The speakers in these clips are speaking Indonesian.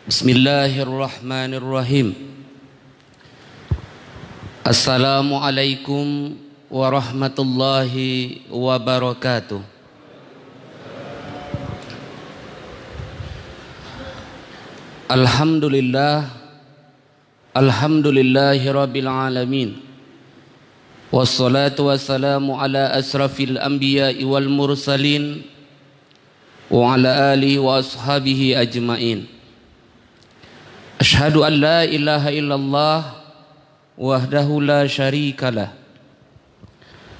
Bismillahirrahmanirrahim. Assalamualaikum warahmatullahi wabarakatuh. Alhamdulillahi rabbil alamin. Wassalatu wassalamu ala asrafil anbiya'i wal mursalin wa ala alihi wa ashabihi ajmain. Ashhadu an la ilaha illallah wahdahu la syarika lah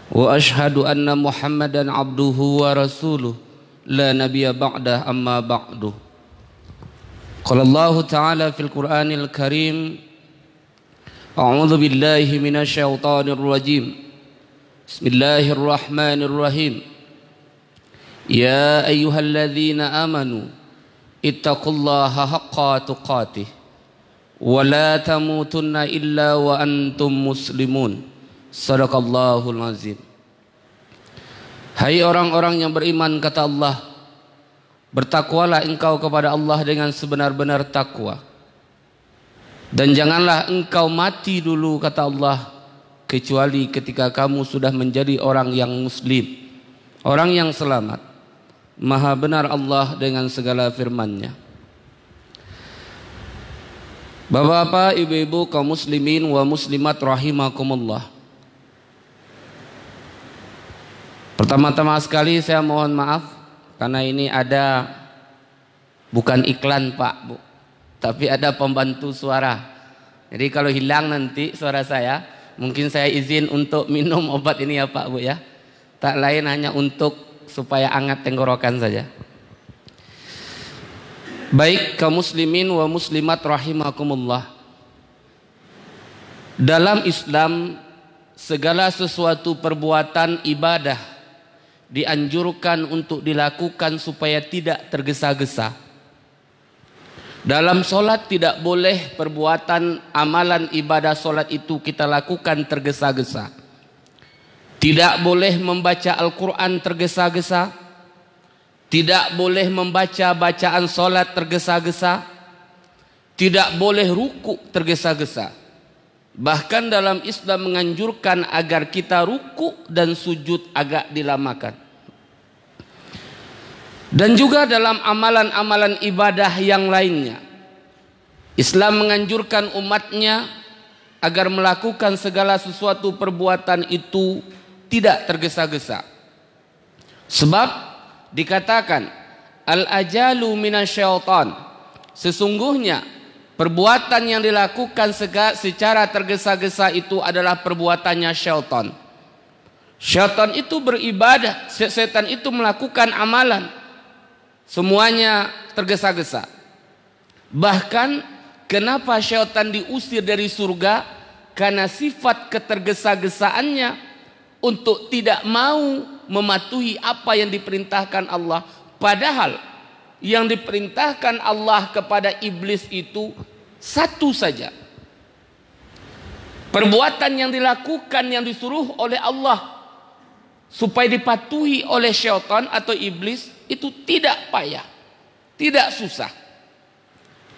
wa ashhadu anna Muhammadan abduhu wa rasuluh la nabiyya ba'dah amma ba'du. Qala Allah ta'ala fil Qur'anil Karim, a'udzu billahi minasy syaithanir rajim. Bismillahirrahmanirrahim. Ya ayyuhalladzina amanu ittaqullaha haqqa tuqatih wa la tamutunna illa wa antum muslimun. Sadaqallahul azim. Hai orang-orang yang beriman, kata Allah, bertakwalah engkau kepada Allah dengan sebenar-benar takwa, dan janganlah engkau mati dulu, kata Allah, kecuali ketika kamu sudah menjadi orang yang muslim, orang yang selamat. Maha benar Allah dengan segala firman-Nya. Bapak-bapak, ibu-ibu, kaum muslimin wa muslimat rahimakumullah. Pertama-tama sekali saya mohon maaf karena ini ada bukan iklan Pak Bu, tapi ada pembantu suara. Jadi kalau hilang nanti suara saya, mungkin saya izin untuk minum obat ini ya Pak Bu ya. Tak lain hanya untuk supaya hangat tenggorokan saja. Baik kaum muslimin wa muslimat rahimakumullah. Dalam Islam segala sesuatu perbuatan ibadah dianjurkan untuk dilakukan supaya tidak tergesa-gesa. Dalam solat tidak boleh perbuatan amalan ibadah solat itu kita lakukan tergesa-gesa. Tidak boleh membaca Al-Quran tergesa-gesa. Tidak boleh membaca bacaan solat tergesa-gesa. Tidak boleh ruku tergesa-gesa. Bahkan dalam Islam menganjurkan agar kita ruku dan sujud agak dilamakan. Dan juga dalam amalan-amalan ibadah yang lainnya, Islam menganjurkan umatnya agar melakukan segala sesuatu perbuatan itu tidak tergesa-gesa. Sebab dikatakan al-ajalu minasyaitan, sesungguhnya perbuatan yang dilakukan secara tergesa-gesa itu adalah perbuatannya syaitan. Syaitan itu beribadah, setan itu melakukan amalan, semuanya tergesa-gesa. Bahkan kenapa syaitan diusir dari surga? Karena sifat ketergesa-gesaannya untuk tidak mau mematuhi apa yang diperintahkan Allah. Padahal yang diperintahkan Allah kepada iblis itu satu saja. Perbuatan yang dilakukan, yang disuruh oleh Allah supaya dipatuhi oleh syaitan atau iblis itu tidak payah, tidak susah.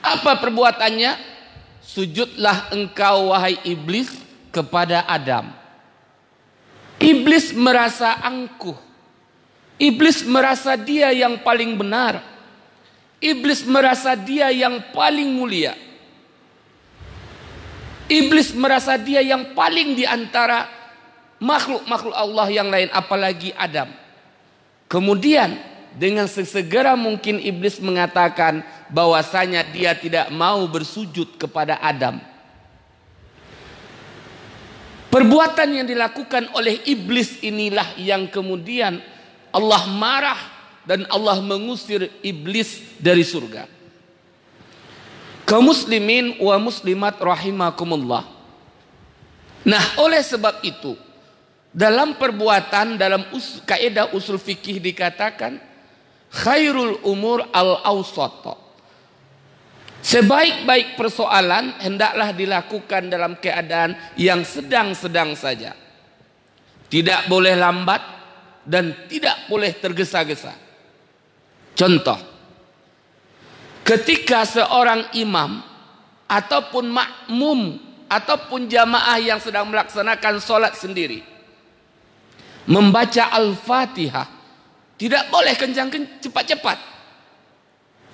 Apa perbuatannya? Sujudlah engkau wahai iblis kepada Adam. Iblis merasa angkuh. Iblis merasa dia yang paling benar. Iblis merasa dia yang paling mulia. Iblis merasa dia yang paling di antara makhluk-makhluk Allah yang lain, apalagi Adam. Kemudian dengan sesegera mungkin iblis mengatakan bahwasanya dia tidak mau bersujud kepada Adam. Perbuatan yang dilakukan oleh iblis inilah yang kemudian Allah marah dan Allah mengusir iblis dari surga. Kaum muslimin wa muslimat rahimakumullah. Nah, oleh sebab itu dalam perbuatan, dalam kaidah usul fikih dikatakan khairul umur al-awsat. Sebaik-baik persoalan hendaklah dilakukan dalam keadaan yang sedang-sedang saja. Tidak boleh lambat dan tidak boleh tergesa-gesa. Contoh, ketika seorang imam ataupun makmum ataupun jamaah yang sedang melaksanakan sholat sendiri membaca Al-Fatihah, tidak boleh kencang-kencang, cepat-cepat.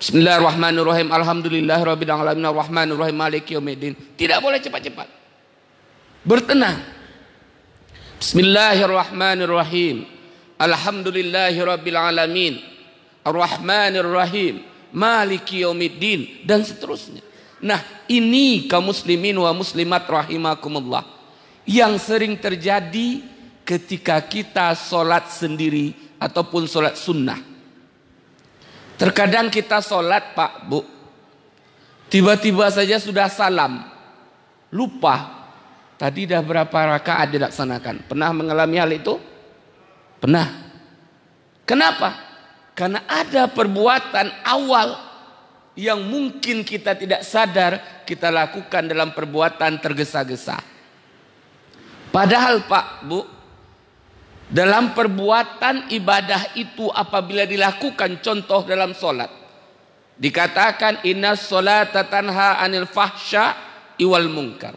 Bismillahirrahmanirrahim, alhamdulillahirabbil alamin, arrahmanirrahim, maliki yaumiddin. Tidak boleh cepat-cepat, bertenang. Bismillahirrahmanirrahim, alhamdulillahirabbil alamin, arrahmanirrahim, maliki yaumiddin, dan seterusnya. Nah, ini kaum muslimin wa muslimat rahimakumullah yang sering terjadi ketika kita sholat sendiri ataupun sholat sunnah. Terkadang kita sholat, Pak, Bu, tiba-tiba saja sudah salam, lupa tadi dah berapa rakaat dilaksanakan. Pernah mengalami hal itu? Pernah. Kenapa? Karena ada perbuatan awal yang mungkin kita tidak sadar kita lakukan dalam perbuatan tergesa-gesa. Padahal, Pak, Bu, dalam perbuatan ibadah itu apabila dilakukan, contoh dalam solat, dikatakan innas solata tanha anil fahsya iwal munkar.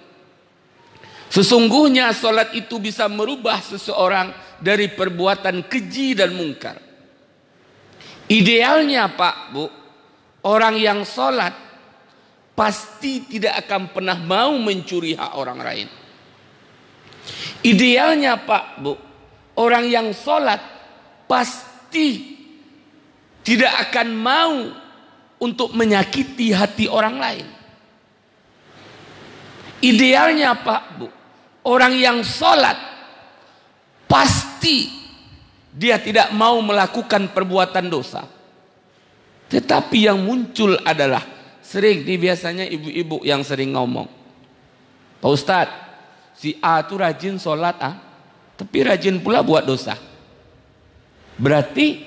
Sesungguhnya solat itu bisa merubah seseorang dari perbuatan keji dan mungkar. Idealnya, Pak, Bu, orang yang solat pasti tidak akan pernah mau mencuri hak orang lain. Idealnya, Pak, Bu, orang yang sholat pasti tidak akan mau untuk menyakiti hati orang lain. Idealnya, Pak, Bu, orang yang sholat pasti dia tidak mau melakukan perbuatan dosa. Tetapi yang muncul adalah sering, ini biasanya ibu-ibu yang sering ngomong, Pak Ustadz, si A itu rajin sholat, tapi rajin pula buat dosa. Berarti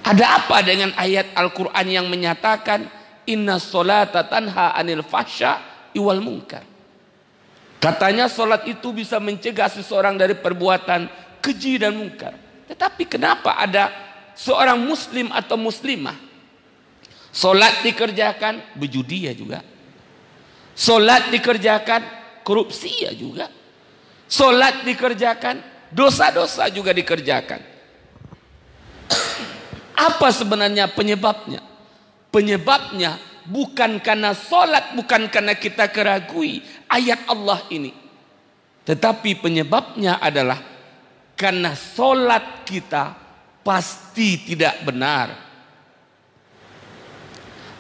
ada apa dengan ayat Al-Quran yang menyatakan inna sholata tanha anil fahsya iwal munkar? Katanya sholat itu bisa mencegah seseorang dari perbuatan keji dan mungkar. Tetapi kenapa ada seorang muslim atau muslimah sholat dikerjakan, berjudi ya juga, sholat dikerjakan, korupsi ya juga, sholat dikerjakan, dosa-dosa juga dikerjakan. Apa sebenarnya penyebabnya? Penyebabnya bukan karena sholat, bukan karena kita keragui ayat Allah ini, tetapi penyebabnya adalah karena sholat kita pasti tidak benar.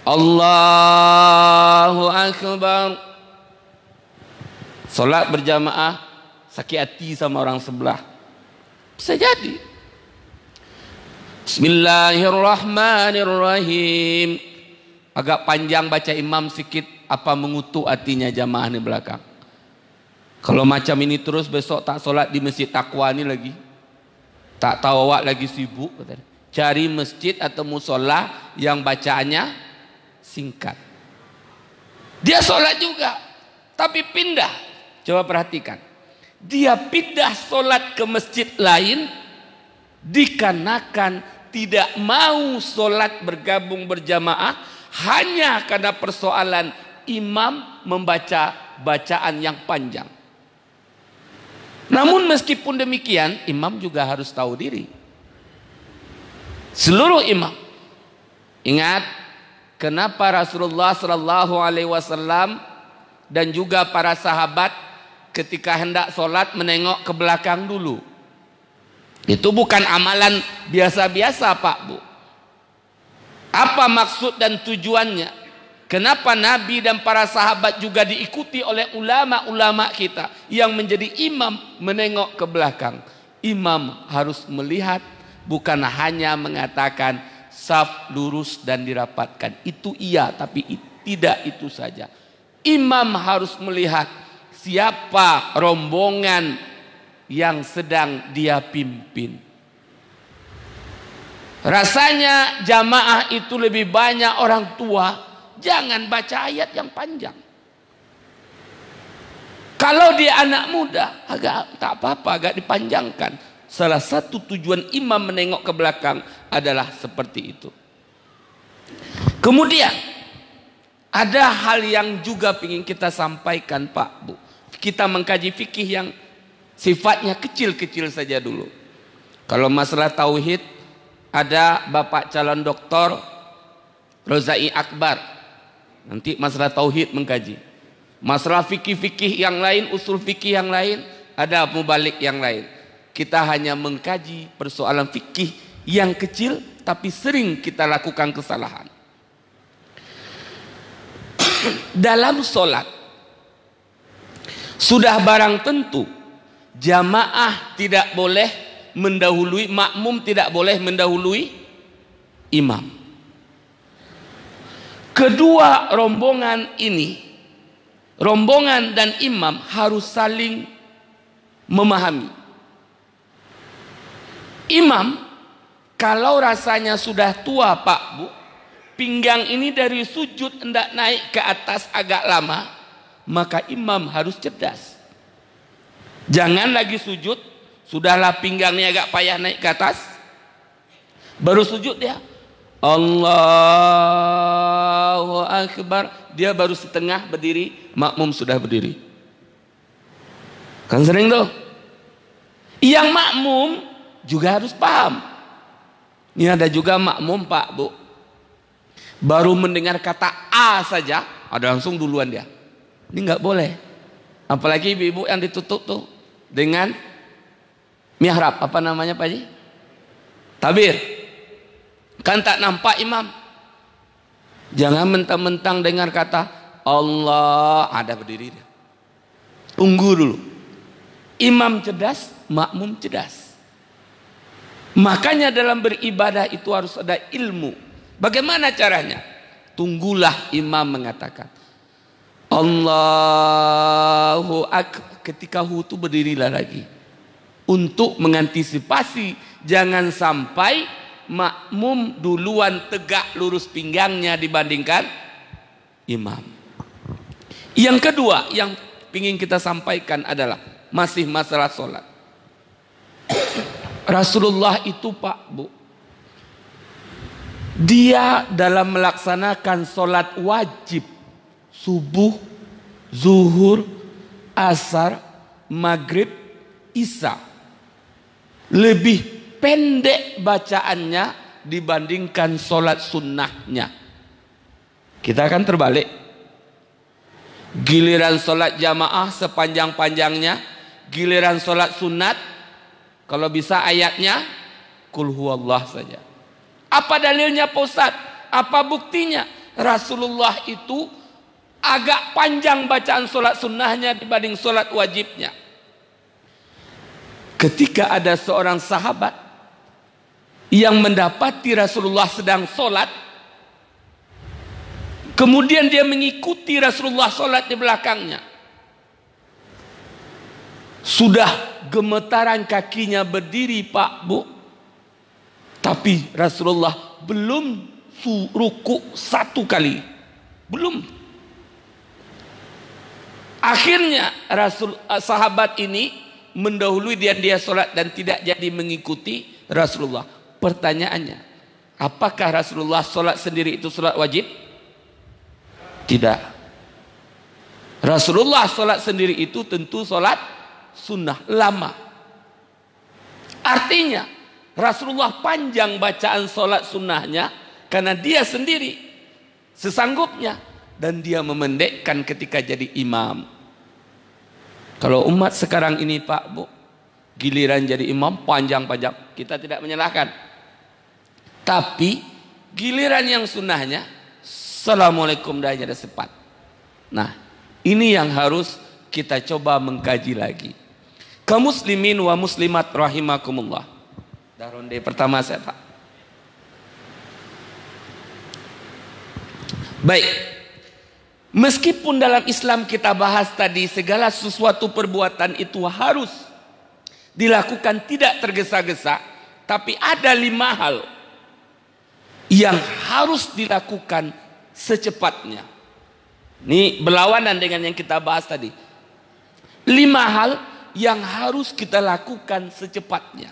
Allahu Akbar. Sholat berjamaah sakit hati sama orang sebelah, bisa jadi. Bismillahirrahmanirrahim. Agak panjang baca imam sikit, apa mengutuk hatinya jamaah di belakang. Kalau macam ini terus besok tak sholat di masjid takwa ini lagi, tak tahu awak lagi sibuk. Cari masjid atau musola yang bacaannya singkat. Dia sholat juga tapi pindah. Coba perhatikan, dia pindah sholat ke masjid lain dikarenakan tidak mau sholat bergabung berjamaah hanya karena persoalan imam membaca bacaan yang panjang. Namun meskipun demikian, imam juga harus tahu diri. Seluruh imam, ingat kenapa Rasulullah SAW dan juga para sahabat ketika hendak sholat menengok ke belakang dulu. Itu bukan amalan biasa-biasa, Pak, Bu. Apa maksud dan tujuannya? Kenapa Nabi dan para sahabat juga diikuti oleh ulama-ulama kita yang menjadi imam menengok ke belakang? Imam harus melihat, bukan hanya mengatakan saf lurus dan dirapatkan. Itu iya, tapi tidak itu saja. Imam harus melihat siapa rombongan yang sedang dia pimpin. Rasanya jamaah itu lebih banyak orang tua, jangan baca ayat yang panjang. Kalau dia anak muda, agak tak apa-apa, agak dipanjangkan. Salah satu tujuan imam menengok ke belakang adalah seperti itu. Kemudian ada hal yang juga ingin kita sampaikan Pak Bu. Kita mengkaji fikih yang sifatnya kecil-kecil saja dulu. Kalau masalah tauhid, ada Bapak calon doktor Rozai Akbar. Nanti masalah tauhid mengkaji. Masalah fikih-fikih yang lain, usul fikih yang lain, ada mubalik yang lain. Kita hanya mengkaji persoalan fikih yang kecil, tapi sering kita lakukan kesalahan. Dalam sholat, sudah barang tentu jamaah tidak boleh mendahului, makmum tidak boleh mendahului imam. Kedua rombongan ini, rombongan dan imam harus saling memahami. Imam kalau rasanya sudah tua Pak Bu, pinggang ini dari sujud hendak naik ke atas agak lama, maka imam harus cerdas. Jangan lagi sujud, sudahlah pinggangnya agak payah naik ke atas, baru sujud dia Allahu Akbar, dia baru setengah berdiri, makmum sudah berdiri. Kan sering tuh. Yang makmum juga harus paham. Ini ada juga makmum Pak Bu, baru mendengar kata A saja, ada langsung duluan dia. Ini nggak boleh. Apalagi ibu-ibu yang ditutup tuh dengan mihrab, apa namanya Pak Haji? Tabir. Kan tak nampak imam. Jangan mentang-mentang dengar kata Allah, ada berdiri dia. Tunggu dulu. Imam cerdas, makmum cerdas. Makanya dalam beribadah itu harus ada ilmu. Bagaimana caranya? Tunggulah imam mengatakan Allahu Akbar, ketika itu berdirilah lagi. Untuk mengantisipasi jangan sampai makmum duluan tegak lurus pinggangnya dibandingkan imam. Yang kedua yang ingin kita sampaikan adalah masih masalah sholat. Rasulullah itu Pak Bu, dia dalam melaksanakan sholat wajib subuh, zuhur, asar, maghrib, isya, lebih pendek bacaannya dibandingkan sholat sunnahnya. Kita akan terbalik. Giliran sholat jamaah sepanjang-panjangnya, giliran sholat sunat kalau bisa ayatnya kul huwallah saja. Apa dalilnya Pak Ustaz? Apa buktinya? Rasulullah itu agak panjang bacaan sholat sunnahnya dibanding sholat wajibnya. Ketika ada seorang sahabat yang mendapati Rasulullah sedang sholat, kemudian dia mengikuti Rasulullah sholat di belakangnya. Sudah gemetaran kakinya berdiri Pak Bu, tapi Rasulullah belum ruku satu kali, belum. Akhirnya sahabat ini mendahului dia sholat dan tidak jadi mengikuti Rasulullah. Pertanyaannya, apakah Rasulullah sholat sendiri itu sholat wajib? Tidak. Rasulullah sholat sendiri itu tentu sholat sunnah lama. Artinya Rasulullah panjang bacaan sholat sunnahnya karena dia sendiri sesanggupnya, dan dia memendekkan ketika jadi imam. Kalau umat sekarang ini Pak Bu, giliran jadi imam panjang-panjang, kita tidak menyalahkan. Tapi giliran yang sunnahnya Assalamualaikum dah jadi cepat. Nah, ini yang harus kita coba mengkaji lagi. Kaum muslimin wa muslimat rahimakumullah. Dah ronde pertama saya Pak. Baik. Meskipun dalam Islam kita bahas tadi segala sesuatu perbuatan itu harus dilakukan tidak tergesa-gesa, tapi ada 5 hal yang harus dilakukan secepatnya. Ini berlawanan dengan yang kita bahas tadi. 5 hal yang harus kita lakukan secepatnya.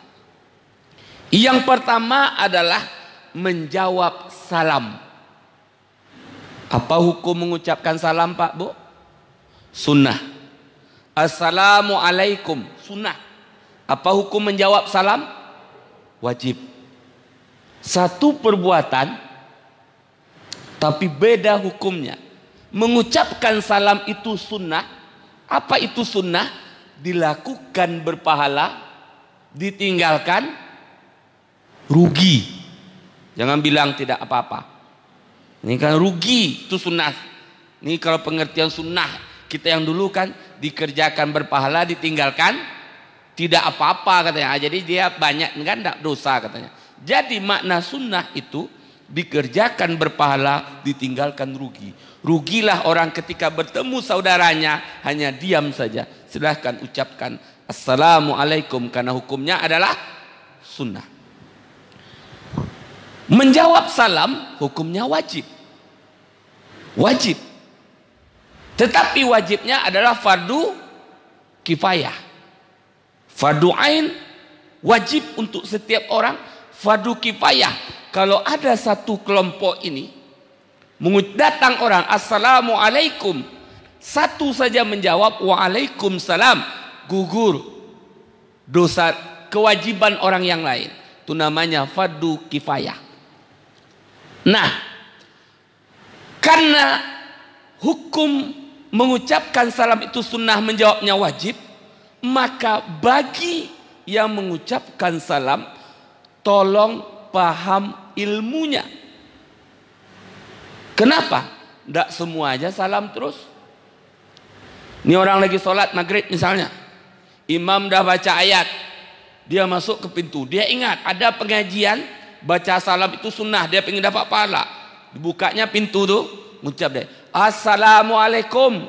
Yang pertama adalah menjawab salam. Apa hukum mengucapkan salam Pak Bu? Sunnah. Assalamualaikum, sunnah. Apa hukum menjawab salam? Wajib. Satu perbuatan tapi beda hukumnya. Mengucapkan salam itu sunnah. Apa itu sunnah? Dilakukan berpahala, ditinggalkan rugi. Jangan bilang tidak apa-apa. Ini kan rugi, itu sunnah. Ini kalau pengertian sunnah kita yang dulu kan dikerjakan berpahala, ditinggalkan tidak apa-apa katanya. Jadi dia banyak kan tidak dosa katanya. Jadi makna sunnah itu dikerjakan berpahala, ditinggalkan rugi. Rugilah orang ketika bertemu saudaranya hanya diam saja. Silahkan ucapkan assalamualaikum karena hukumnya adalah sunnah. Menjawab salam hukumnya wajib. Wajib. Tetapi wajibnya adalah fardu kifayah. Fardu ain wajib untuk setiap orang, fardu kifayah. Kalau ada satu kelompok ini datang orang assalamualaikum, satu saja menjawab waalaikumsalam, gugur dosa kewajiban orang yang lain. Itu namanya fardu kifayah. Nah, karena hukum mengucapkan salam itu sunnah, menjawabnya wajib, maka bagi yang mengucapkan salam tolong paham ilmunya. Kenapa? Tidak semua aja salam terus. Ini orang lagi sholat maghrib misalnya, imam dah baca ayat, dia masuk ke pintu, dia ingat ada pengajian baca salam itu sunnah, dia pengen dapat pahala. Dibukanya pintu tuh, ngucap deh assalamualaikum.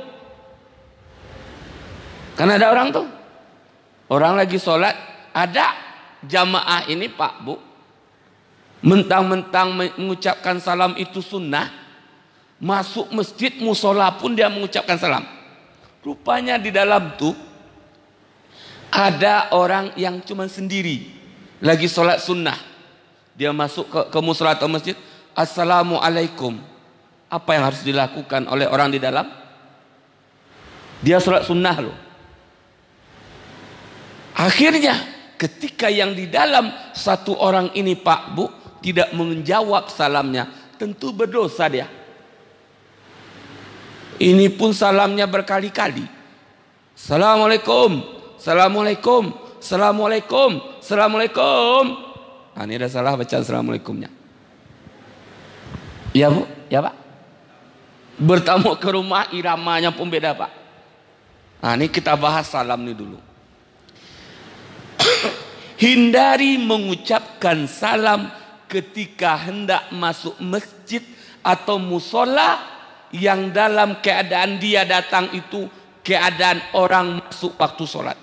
Karena ada orang tuh, orang lagi sholat, ada jamaah ini Pak Bu, mentang-mentang mengucapkan salam itu sunnah, masuk masjid musola pun dia mengucapkan salam. Rupanya di dalam tuh ada orang yang cuma sendiri lagi sholat sunnah, dia masuk ke musola atau masjid, assalamualaikum. Apa yang harus dilakukan oleh orang di dalam? Dia sholat sunnah loh. Akhirnya ketika yang di dalam satu orang ini Pak Bu tidak menjawab salamnya, tentu berdosa dia. Ini pun salamnya berkali-kali. Assalamualaikum, assalamualaikum, assalamualaikum, assalamualaikum. Nah, ini ada salah baca assalamualaikumnya. Ya Bu, ya Pak. Bertamu ke rumah iramanya pun beda Pak. Nah, ini kita bahas salam ini dulu. Hindari mengucapkan salam ketika hendak masuk masjid atau musola yang dalam keadaan dia datang itu keadaan orang masuk waktu sholat.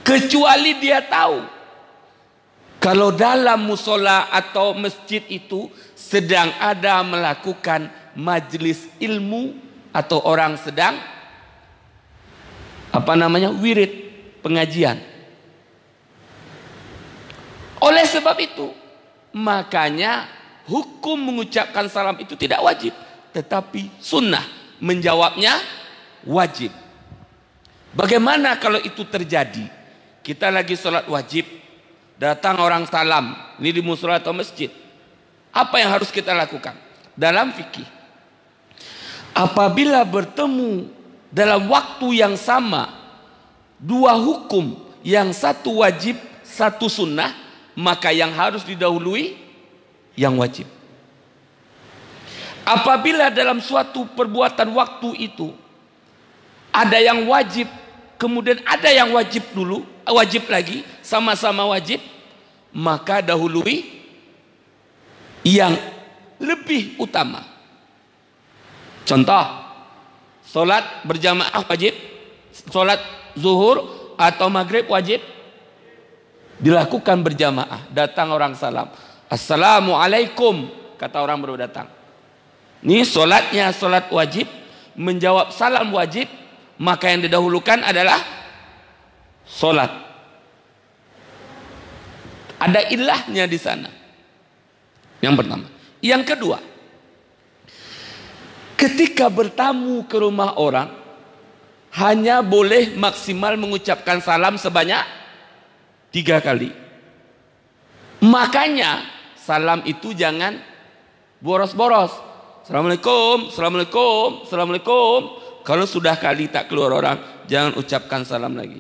Kecuali dia tahu kalau dalam musola atau masjid itu sedang ada melakukan majelis ilmu atau orang sedang wirid, pengajian. Oleh sebab itu, makanya hukum mengucapkan salam itu tidak wajib, tetapi sunnah. Menjawabnya wajib. Bagaimana kalau itu terjadi? Kita lagi sholat wajib, datang orang salam, ini di musola atau masjid. Apa yang harus kita lakukan? Dalam fikih, apabila bertemu dalam waktu yang sama dua hukum, yang satu wajib, satu sunnah, maka yang harus didahului yang wajib. Apabila dalam suatu perbuatan waktu itu ada yang wajib, kemudian ada yang wajib dulu, wajib lagi, sama-sama wajib, maka dahului yang lebih utama. Contoh, sholat berjamaah wajib, sholat zuhur atau maghrib wajib dilakukan berjamaah. Datang orang salam, assalamualaikum, kata orang baru datang. Ini sholatnya sholat wajib, menjawab salam wajib, maka yang didahulukan adalah sholat. Ada ilahnya di sana. Yang pertama. Yang kedua, Ketika bertamu ke rumah orang, hanya boleh maksimal mengucapkan salam sebanyak 3 kali. Makanya salam itu jangan boros-boros. Assalamualaikum, assalamualaikum, assalamualaikum. Kalau sudah kali tak keluar orang, jangan ucapkan salam lagi.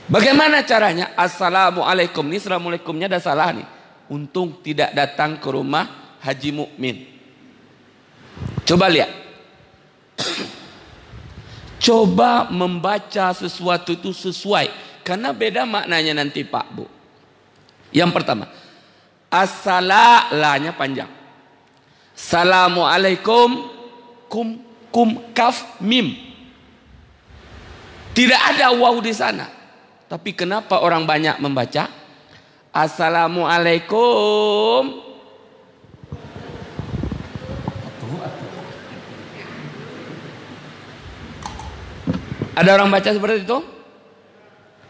Bagaimana caranya? Assalamualaikum. Ini assalamualaikumnya ada salah nih. Untung tidak datang ke rumah Haji Mukmin. Coba lihat. Coba membaca sesuatu itu sesuai. Karena beda maknanya nanti Pak Bu. Yang pertama. As-salah-nya panjang. Assalamualaikum. Kum kaf mim. Tidak ada waw di sana. Tapi kenapa orang banyak membaca Assalamualaikum? Ada orang baca seperti itu?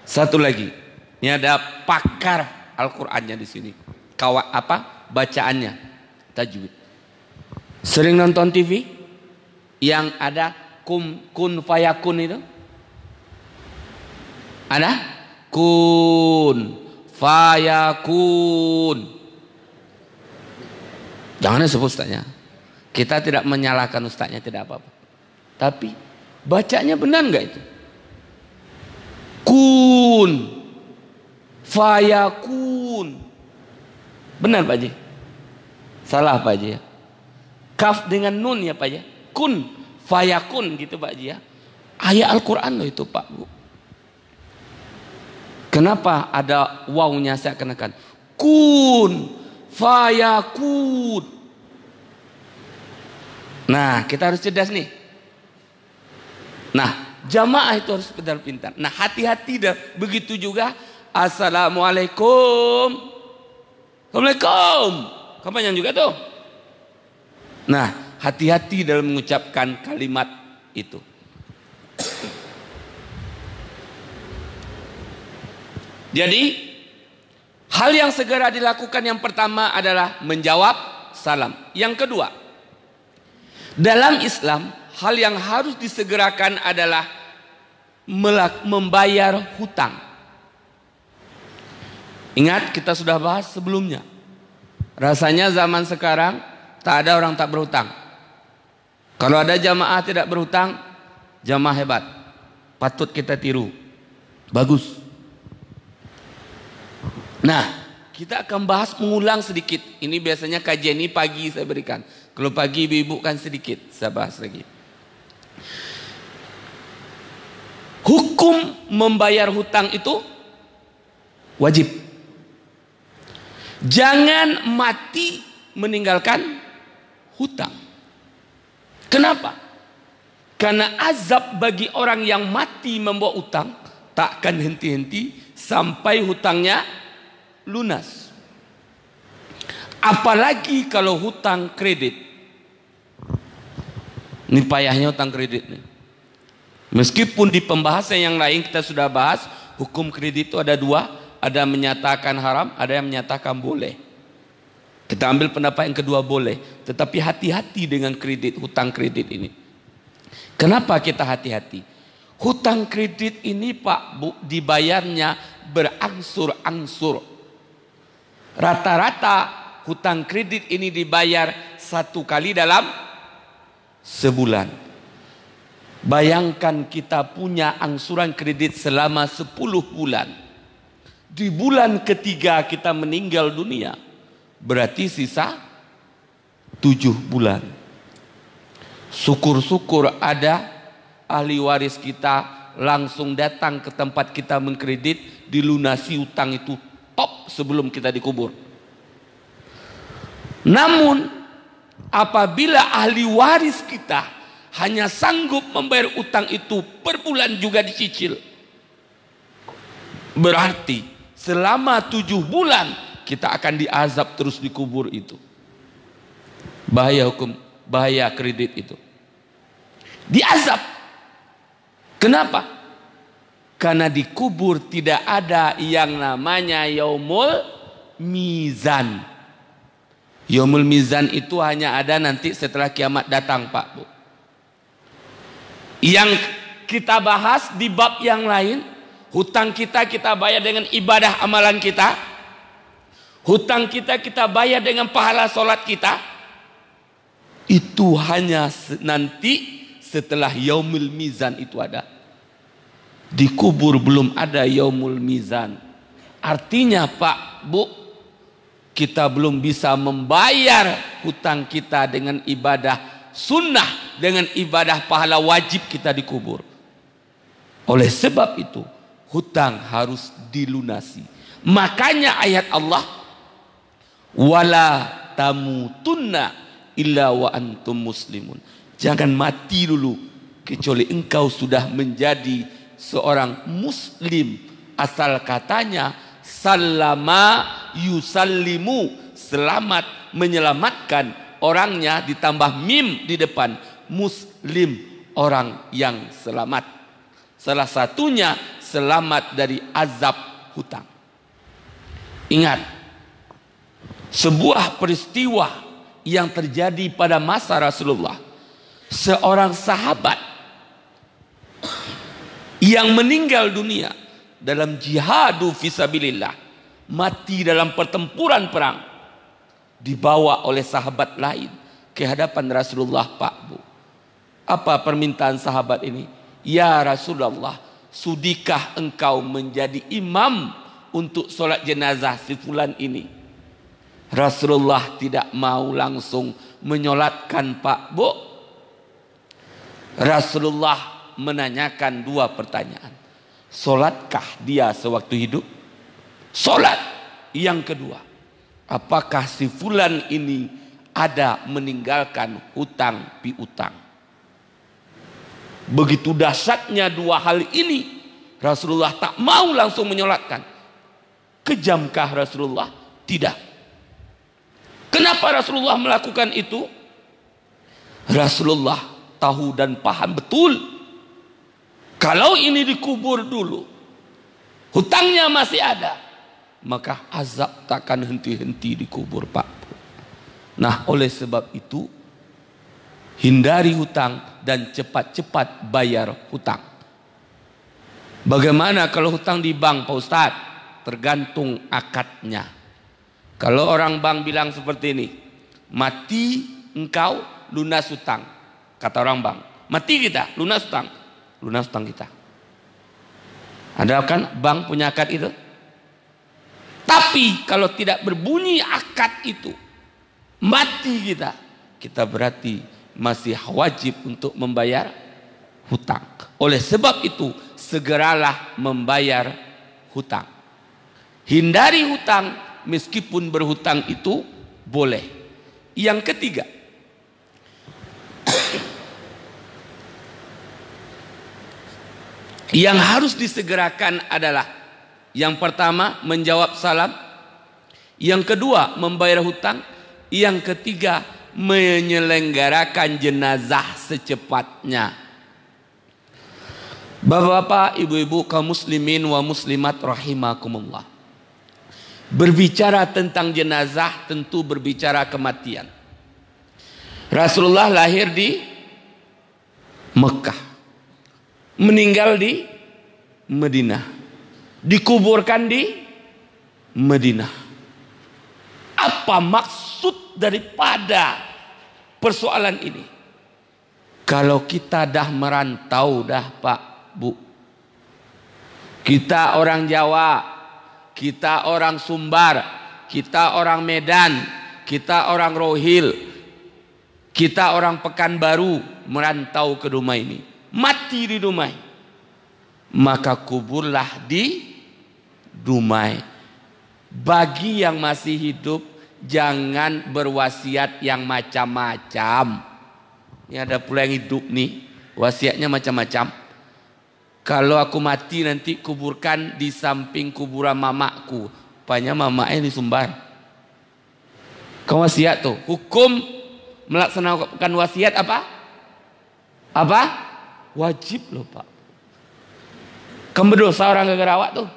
Satu lagi. Ini ada pakar Al-Qur'annya di sini. Bacaannya. Tajwid. Sering nonton TV? Yang ada kun fayakun itu? Ada? Kun fayakun. Jangan sebut ustaznya. Kita tidak menyalahkan ustaznya, tidak apa-apa. Tapi bacanya benar nggak itu? Kun fayakun. Benar Pak Haji? Salah Pak Haji ya? Kaf dengan nun ya Pak Haji? Kun fayakun gitu Pak Haji ya? Ayat Al-Quran loh itu Pak Bu. Kenapa ada wawnya saya kenakan? Kun fayakun. Nah kita harus cerdas nih. Nah jamaah itu harus pintar-pintar. Nah hati-hati dah. Begitu juga Assalamualaikum. Assalamualaikum. Kapan yang juga tuh? Nah hati-hati dalam mengucapkan kalimat itu. Jadi hal yang segera dilakukan yang pertama adalah menjawab salam. Yang kedua, dalam Islam hal yang harus disegerakan adalah membayar hutang. Ingat kita sudah bahas sebelumnya. Rasanya zaman sekarang tak ada orang tak berhutang. Kalau ada jamaah tidak berhutang, jamaah hebat. Patut kita tiru. Bagus. Nah, kita akan bahas mengulang sedikit. Ini biasanya kajian ini pagi saya berikan. Kalau pagi ibu-ibu kan sedikit, saya bahas lagi. Hukum membayar hutang itu wajib. Jangan mati meninggalkan hutang. Kenapa? Karena azab bagi orang yang mati membawa hutang takkan henti-henti sampai hutangnya lunas. Apalagi kalau hutang kredit. Ini payahnya hutang kredit nih. Meskipun di pembahasan yang lain kita sudah bahas hukum kredit itu ada dua, ada yang menyatakan haram, ada yang menyatakan boleh. Kita ambil pendapat yang kedua boleh, tetapi hati-hati dengan kredit, hutang kredit ini. Kenapa kita hati-hati? Hutang kredit ini Pak Bu dibayarnya berangsur-angsur. Rata-rata hutang kredit ini dibayar 1 kali dalam sebulan. Bayangkan kita punya angsuran kredit selama 10 bulan. Di bulan ketiga kita meninggal dunia. Berarti sisa 7 bulan. Syukur-syukur ada ahli waris kita langsung datang ke tempat kita mengkredit, dilunasi utang itu top sebelum kita dikubur. Namun apabila ahli waris kita hanya sanggup membayar utang itu per bulan juga dicicil, berarti selama 7 bulan kita akan diazab terus dikubur itu. Bahaya hukum, bahaya kredit itu. Diazab. Kenapa? Karena dikubur tidak ada yang namanya yaumul mizan. Yaumul mizan itu hanya ada nanti setelah kiamat datang, Pak Bu. Yang kita bahas di bab yang lain, hutang kita bayar dengan ibadah amalan kita. Hutang kita bayar dengan pahala solat kita. Itu hanya nanti setelah yaumul mizan itu ada. Di kubur belum ada yaumul mizan. Artinya Pak Bu, kita belum bisa membayar hutang kita dengan ibadah sunnah, dengan ibadah pahala wajib kita di kubur. Oleh sebab itu hutang harus dilunasi. Makanya ayat Allah, wala tamutunna illa wa antum muslimun. Jangan mati dulu kecuali engkau sudah menjadi seorang muslim. Asal katanya sallama yusallimu, selamat, menyelamatkan, orangnya ditambah mim di depan, muslim, orang yang selamat. Salah satunya selamat dari azab hutang. Ingat, sebuah peristiwa yang terjadi pada masa Rasulullah, seorang sahabat yang meninggal dunia dalam jihadu fisabilillah, mati dalam pertempuran perang, dibawa oleh sahabat lain ke hadapan Rasulullah, Pak Bu. Apa permintaan sahabat ini? Ya Rasulullah, sudikah engkau menjadi imam untuk solat jenazah si fulan ini? Rasulullah tidak mau langsung menyolatkan, Pak Bu. Rasulullah menanyakan dua pertanyaan. Solatkah dia sewaktu hidup? Solat. Yang kedua, apakah si fulan ini ada meninggalkan hutang piutang? Begitu dahsyatnya dua hal ini, Rasulullah tak mau langsung menyolatkan. Kejamkah Rasulullah? Tidak. Kenapa Rasulullah melakukan itu? Rasulullah tahu dan paham betul, kalau ini dikubur dulu, hutangnya masih ada, maka azab takkan henti-henti dikubur, Pak. Nah, oleh sebab itu, hindari hutang dan cepat-cepat bayar hutang. Bagaimana kalau hutang di bank, Pak Ustadz? Tergantung akadnya. Kalau orang bank bilang seperti ini, mati engkau lunas hutang, kata orang bank, mati kita lunas hutang kita. Ada kan bank punya akad itu? Tapi kalau tidak berbunyi akad itu, mati kita berarti masih wajib untuk membayar hutang. Oleh sebab itu, segeralah membayar hutang. Hindari hutang, meskipun berhutang itu boleh. Yang ketiga, yang harus disegerakan adalah, yang pertama menjawab salam, yang kedua membayar hutang, yang ketiga menyelenggarakan jenazah secepatnya. Bapak-bapak, ibu-ibu, kaum muslimin wa muslimat rahimakumullah. Berbicara tentang jenazah tentu berbicara kematian. Rasulullah lahir di Mekah, meninggal di Madinah, dikuburkan di Madinah. Apa maksud daripada persoalan ini? Kalau kita dah merantau dah, Pak Bu, kita orang Jawa, kita orang Sumbar, kita orang Medan, kita orang Rohil, kita orang Pekanbaru, merantau ke rumah ini, mati di Dumai, maka kuburlah di Dumai. Bagi yang masih hidup, jangan berwasiat yang macam-macam. Ini ada pula yang hidup nih, wasiatnya macam-macam. Kalau aku mati nanti kuburkan di samping kuburan mamaku. Rupanya mamaknya di Sumbar. Kau wasiat tuh, hukum melaksanakan wasiat apa? Apa? Wajib loh, Pak. Kamu berdosa orang gara-gara awak tuh.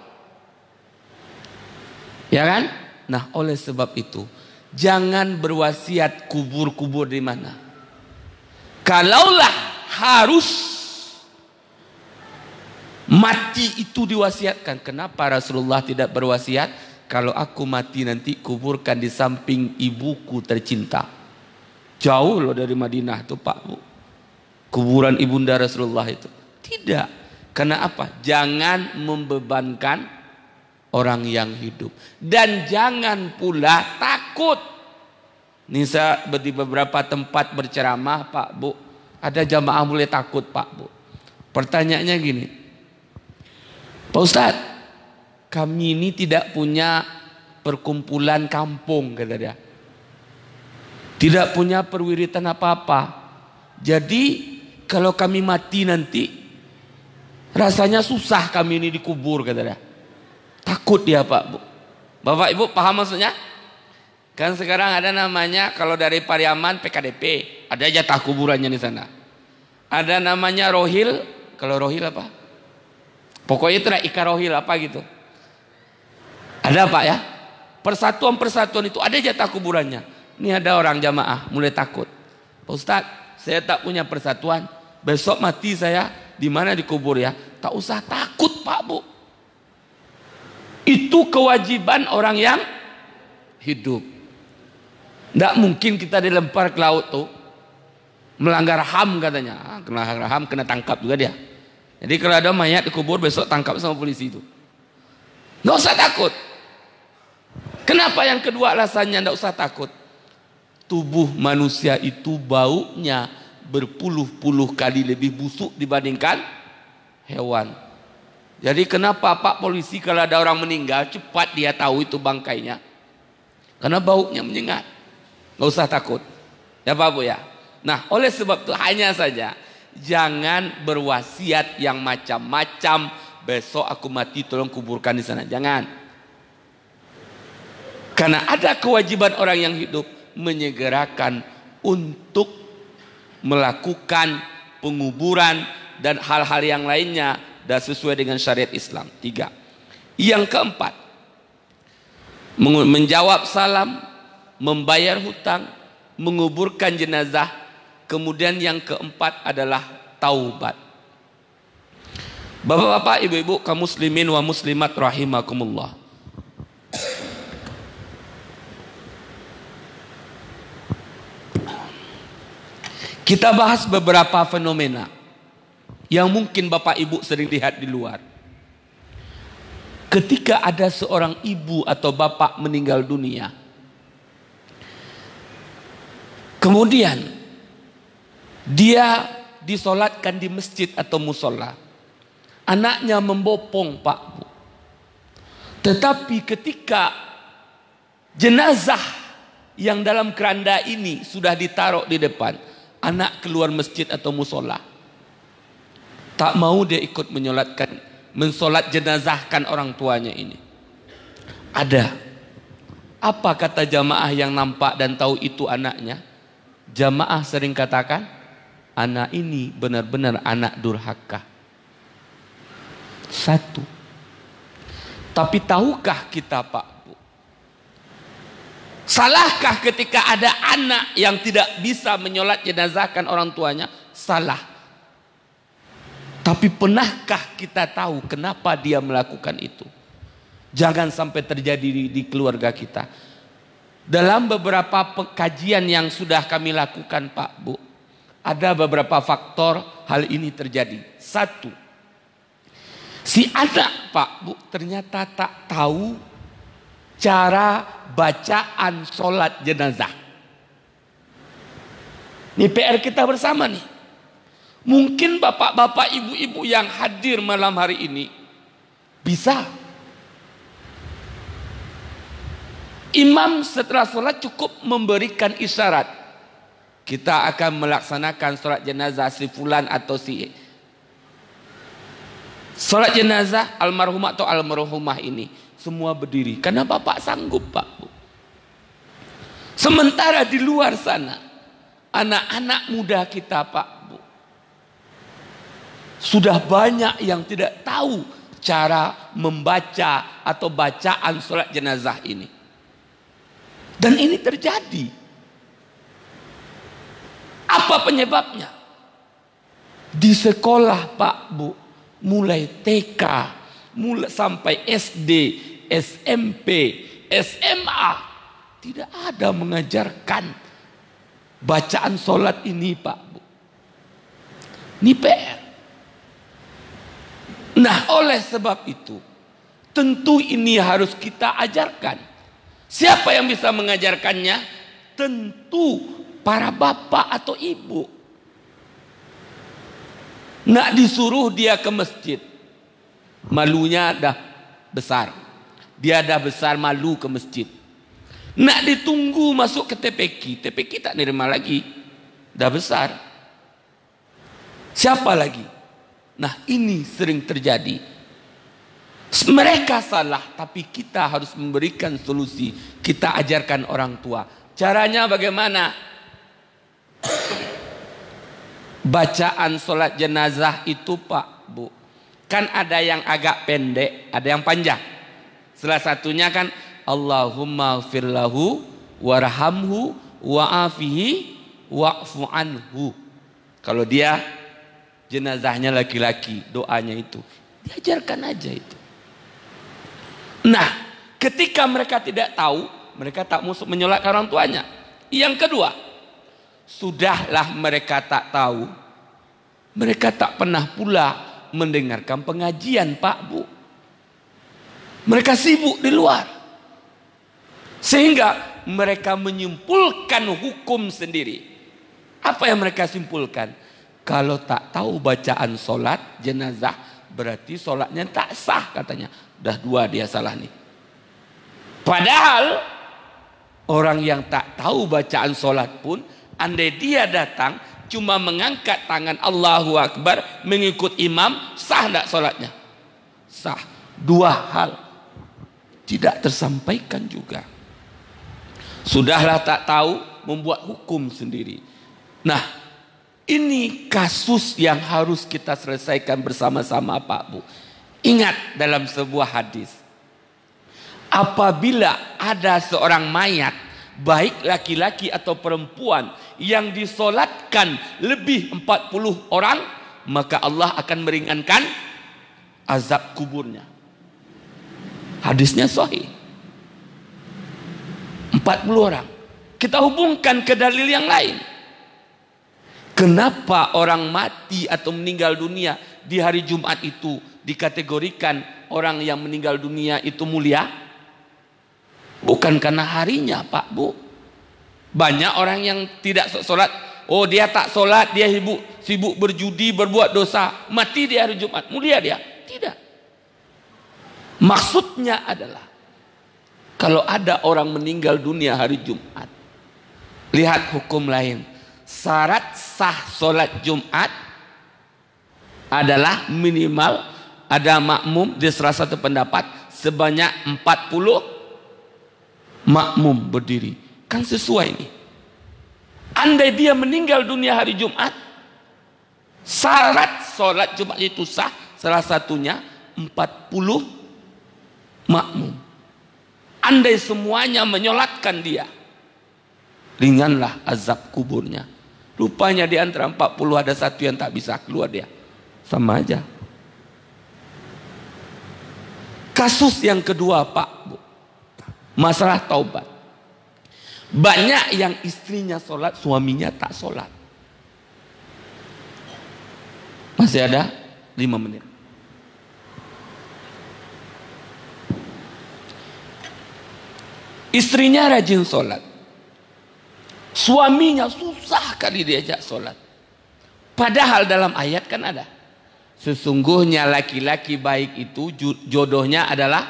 Ya kan? Nah, oleh sebab itu, jangan berwasiat kubur-kubur di mana. Kalaulah harus mati itu diwasiatkan, kenapa Rasulullah tidak berwasiat? Kalau aku mati nanti kuburkan di samping ibuku tercinta. Jauh loh dari Madinah tuh Pak Bu, kuburan ibunda Rasulullah itu. Tidak. Karena apa? Jangan membebankan orang yang hidup. Dan jangan pula takut. Nih saya di beberapa tempat berceramah Pak Bu, ada jamaah mulai takut Pak Bu. Pertanyaannya gini, Pak Ustadz, kami ini tidak punya perkumpulan kampung, kata dia. Tidak punya perwiritan apa-apa. Jadi kalau kami mati nanti, rasanya susah kami ini dikubur, kata dia. Takut dia Pak Bu. Bapak Ibu paham maksudnya? Kan sekarang ada namanya, kalau dari Pariaman PKDP, ada jatah kuburannya di sana. Ada namanya rohil, kalau rohil apa? Pokoknya itu Ika rohil apa gitu. Ada Pak ya, persatuan-persatuan itu ada jatah kuburannya. Ini ada orang jamaah mulai takut. Pak Ustadz, saya tak punya persatuan. Besok mati saya di mana dikubur ya? Tak usah takut Pak Bu. Itu kewajiban orang yang hidup. Tidak mungkin kita dilempar ke laut tuh, melanggar HAM katanya. Melanggar HAM kena tangkap juga dia. Jadi kalau ada mayat dikubur besok tangkap sama polisi itu. Nggak usah takut. Kenapa yang kedua alasannya tidak usah takut? Tubuh manusia itu baunya berpuluh-puluh kali lebih busuk dibandingkan hewan. Jadi kenapa Pak polisi kalau ada orang meninggal cepat dia tahu itu bangkainya? Karena baunya menyengat. Nggak usah takut. Ya Pak Bu ya. Nah oleh sebab itu hanya saja jangan berwasiat yang macam-macam. Besok aku mati tolong kuburkan di sana. Jangan. Karena ada kewajiban orang yang hidup menyegerakan untuk melakukan penguburan dan hal-hal yang lainnya dan sesuai dengan syariat Islam. 3. Yang keempat, menjawab salam, membayar hutang, menguburkan jenazah. Kemudian yang keempat adalah taubat. Bapak-bapak, ibu-ibu, kaum muslimin wa muslimat rahimakumullah. Kita bahas beberapa fenomena yang mungkin Bapak Ibu sering lihat di luar. Ketika ada seorang ibu atau bapak meninggal dunia, kemudian dia disolatkan di masjid atau musola, anaknya membopong Pak Bu. Tetapi ketika jenazah yang dalam keranda ini sudah ditaruh di depan, anak keluar masjid atau musola, tak mau dia ikut mensolat jenazahkan orang tuanya ini. Ada. Apa kata jamaah yang nampak dan tahu itu anaknya? Jamaah sering katakan, anak ini benar-benar anak durhaka. 1. Tapi tahukah kita Pak Bu, salahkah ketika ada anak yang tidak bisa menyolat jenazahkan orang tuanya? Salah. Tapi pernahkah kita tahu kenapa dia melakukan itu? Jangan sampai terjadi di keluarga kita. Dalam beberapa kajian yang sudah kami lakukan Pak Bu, ada beberapa faktor hal ini terjadi. 1, si anak Pak Bu ternyata tak tahu cara bacaan sholat jenazah. Ini PR kita bersama nih. Mungkin bapak-bapak, ibu-ibu yang hadir malam hari ini bisa. Imam setelah sholat cukup memberikan isyarat, kita akan melaksanakan sholat jenazah si fulan atau si sholat jenazah almarhumah atau almarhumah ini. Semua berdiri karena bapak sanggup Pak Bu. Sementara di luar sana anak-anak muda kita Pak Bu, sudah banyak yang tidak tahu cara membaca atau bacaan sholat jenazah ini. Dan ini terjadi. Apa penyebabnya? Di sekolah Pak Bu, mulai TK, mulai sampai SD, SMP, SMA, tidak ada mengajarkan bacaan sholat ini Pak Bu. Ini PR. Nah, oleh sebab itu, tentu ini harus kita ajarkan. Siapa yang bisa mengajarkannya? Tentu para bapak atau ibu. Nggak disuruh dia ke masjid. Malunya dah besar. Dia dah besar malu ke masjid. Nggak ditunggu masuk ke TPQ. TPQ tak nerima lagi. Dah besar. Siapa lagi? Nah, ini sering terjadi. Mereka salah, tapi kita harus memberikan solusi. Kita ajarkan orang tua. Caranya bagaimana? Bacaan sholat jenazah itu Pak Bu, kan ada yang agak pendek, ada yang panjang. Salah satunya kan Allahumma firlahu warhamhu wa'afihi wa'fu anhu. Kalau dia jenazahnya laki-laki, doanya itu diajarkan aja itu. Nah, ketika mereka tidak tahu, mereka tak mau menyolatkan orang tuanya. Yang kedua, sudahlah mereka tak tahu, mereka tak pernah pula mendengarkan pengajian Pak Bu. Mereka sibuk di luar, sehingga mereka menyimpulkan hukum sendiri. Apa yang mereka simpulkan? Kalau tak tahu bacaan solat jenazah, berarti solatnya tak sah katanya. Dah dua dia salah nih. Padahal orang yang tak tahu bacaan solat pun, andai dia datang cuma mengangkat tangan Allahu Akbar mengikut imam, sah tak solatnya? Sah. Dua hal tidak tersampaikan juga. Sudahlah tak tahu, membuat hukum sendiri. Nah, ini kasus yang harus kita selesaikan bersama-sama Pak Bu. Ingat dalam sebuah hadis, apabila ada seorang mayat, baik laki-laki atau perempuan, yang disolatkan lebih 40 orang, maka Allah akan meringankan azab kuburnya. Hadisnya sahih. 40 orang. Kita hubungkan ke dalil yang lain. Kenapa orang mati atau meninggal dunia di hari Jumat itu dikategorikan orang yang meninggal dunia itu mulia? Bukan karena harinya Pak Bu. Banyak orang yang tidak sholat. Oh, dia tak sholat, dia sibuk berjudi, berbuat dosa, mati di hari Jumat, mulia dia? Tidak. Maksudnya adalah, kalau ada orang meninggal dunia hari Jumat, lihat hukum lain. Syarat sah sholat Jumat adalah minimal ada makmum, di salah satu pendapat sebanyak 40 makmum berdiri. Kan sesuai ini. Andai dia meninggal dunia hari Jumat, syarat sholat Jumat itu sah, salah satunya 40 makmum. Andai semuanya menyolatkan dia, ringanlah azab kuburnya. Rupanya di antara 40 ada satu yang tak bisa keluar dia. Sama aja. Kasus yang kedua Pak Bu, masalah taubat. Banyak yang istrinya sholat, suaminya tak sholat. Masih ada 5 menit. Istrinya rajin sholat, suaminya susah kali diajak sholat. Padahal dalam ayat kan ada, sesungguhnya laki-laki baik itu jodohnya adalah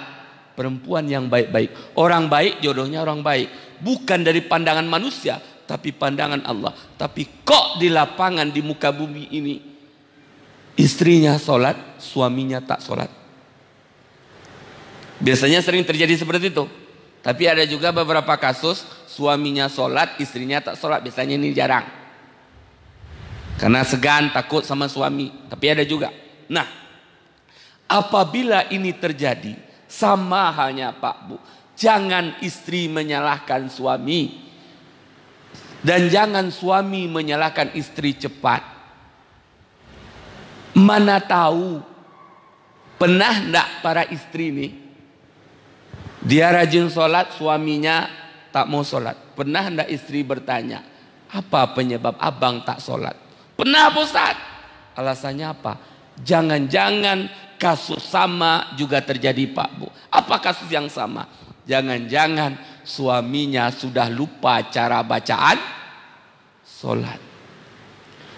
perempuan yang baik-baik. Orang baik jodohnya orang baik. Bukan dari pandangan manusia, tapi pandangan Allah. Tapi kok di lapangan, di muka bumi ini, istrinya sholat, suaminya tak sholat. Biasanya sering terjadi seperti itu. Tapi ada juga beberapa kasus suaminya sholat, istrinya tak sholat. Biasanya ini jarang, karena segan, takut sama suami. Tapi ada juga. Nah, apabila ini terjadi, sama halnya Pak Bu, Jangan istri menyalahkan suami. Dan jangan suami menyalahkan istri cepat. Mana tahu, pernah enggak para istri nih, dia rajin sholat, suaminya tak mau sholat. Pernah enggak istri bertanya, apa penyebab abang tak sholat? Pernah, Ustaz. Alasannya apa? Jangan-jangan kasus sama juga terjadi, Pak Bu. Apa kasus yang sama? Jangan-jangan suaminya sudah lupa cara bacaan sholat.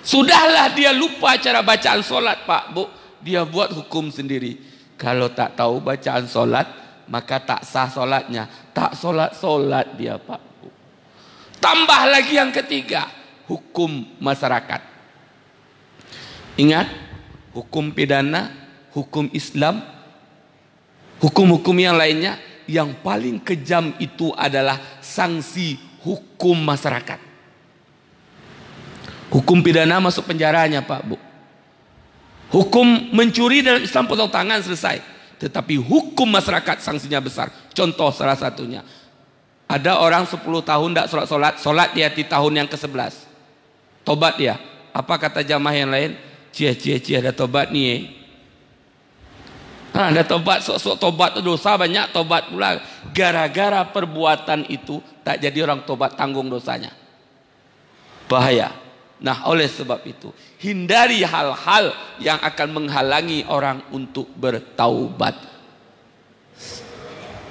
Sudahlah dia lupa cara bacaan sholat, Pak Bu. Dia buat hukum sendiri. Kalau tak tahu bacaan sholat, maka tak sah sholatnya. Tak sholat dia, Pak Bu. Tambah lagi yang ketiga, hukum masyarakat. Ingat, hukum pidana, hukum Islam, hukum-hukum yang lainnya, yang paling kejam itu adalah sanksi hukum masyarakat. Hukum pidana masuk penjaranya, Pak Bu. Hukum mencuri dalam Islam potong tangan, selesai. Tetapi hukum masyarakat sanksinya besar. Contoh salah satunya, ada orang 10 tahun tidak sholat dia di tahun yang ke-11. Tobat dia. Apa kata jamaah yang lain? Cie ada tobat nih. Ada tobat, sok tobat, dosa banyak, tobat pula. Gara-gara perbuatan itu tak jadi orang tobat, tanggung dosanya. Bahaya. Nah, oleh sebab itu, hindari hal-hal yang akan menghalangi orang untuk bertaubat.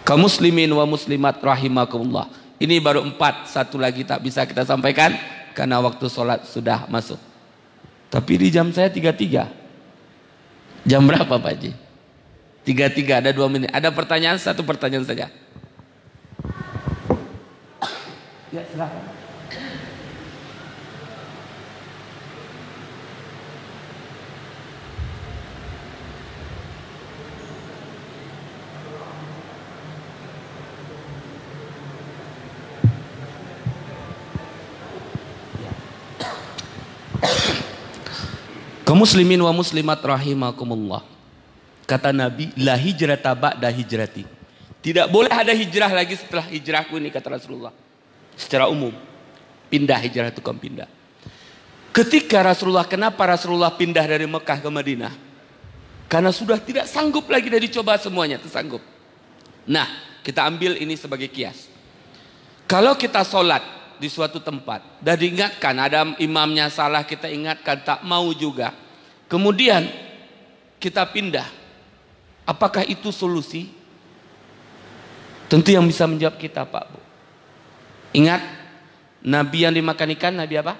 Kaum muslimin wa muslimat rahimakumullah. Ini baru 4, satu lagi tak bisa kita sampaikan karena waktu sholat sudah masuk. Tapi di jam saya 33. Jam berapa, Pak Haji? 33, ada 2 menit. Ada pertanyaan, satu pertanyaan saja. Ya, silakan. Kaum muslimin wa muslimat rahimakumullah. Kata Nabi, la hijrata ba'da hijrati. Tidak boleh ada hijrah lagi setelah hijrahku ini, kata Rasulullah. Secara umum, pindah, hijrah itu kan pindah. Ketika kenapa Rasulullah pindah dari Mekah ke Madinah? Karena sudah tidak sanggup lagi, dari coba semuanya, tersanggup. Nah, kita ambil ini sebagai kias. Kalau kita sholat di suatu tempat, dan diingatkan ada imamnya salah, kita ingatkan tak mau juga, kemudian kita pindah, apakah itu solusi? Tentu yang bisa menjawab kita, Pak Bu. Ingat, Nabi yang dimakan ikan, Nabi apa?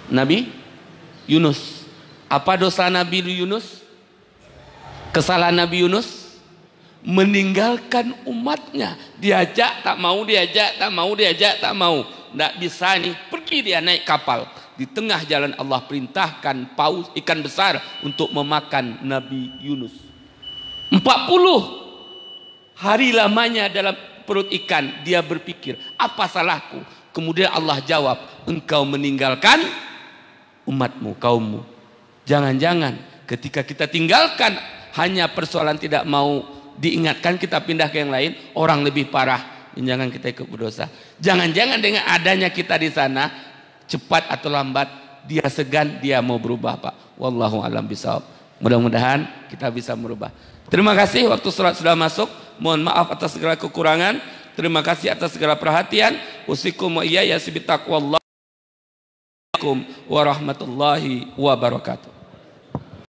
Nabi Yunus. Apa dosa Nabi Yunus? Kesalahan Nabi Yunus? Meninggalkan umatnya. Diajak tak mau, diajak tak mau, diajak tak mau. Tidak bisa nih, pergi dia naik kapal. Di tengah jalan Allah perintahkan paus ikan besar untuk memakan Nabi Yunus. 40 hari lamanya dalam perut ikan. Dia berpikir, apa salahku? Kemudian Allah jawab, engkau meninggalkan umatmu, kaummu. Jangan-jangan ketika kita tinggalkan, hanya persoalan tidak mau diingatkan, kita pindah ke yang lain, orang lebih parah. Jangan kita ikut berdosa. Jangan-jangan dengan adanya kita di sana, cepat atau lambat dia segan, dia mau berubah, Pak. Wallahu a'lam bishawab. Mudah-mudahan kita bisa merubah. Terima kasih, waktu sholat sudah masuk. Mohon maaf atas segala kekurangan. Terima kasih atas segala perhatian. Usikum wa iyaya sibitaqwallah. Warahmatullahi wabarakatuh.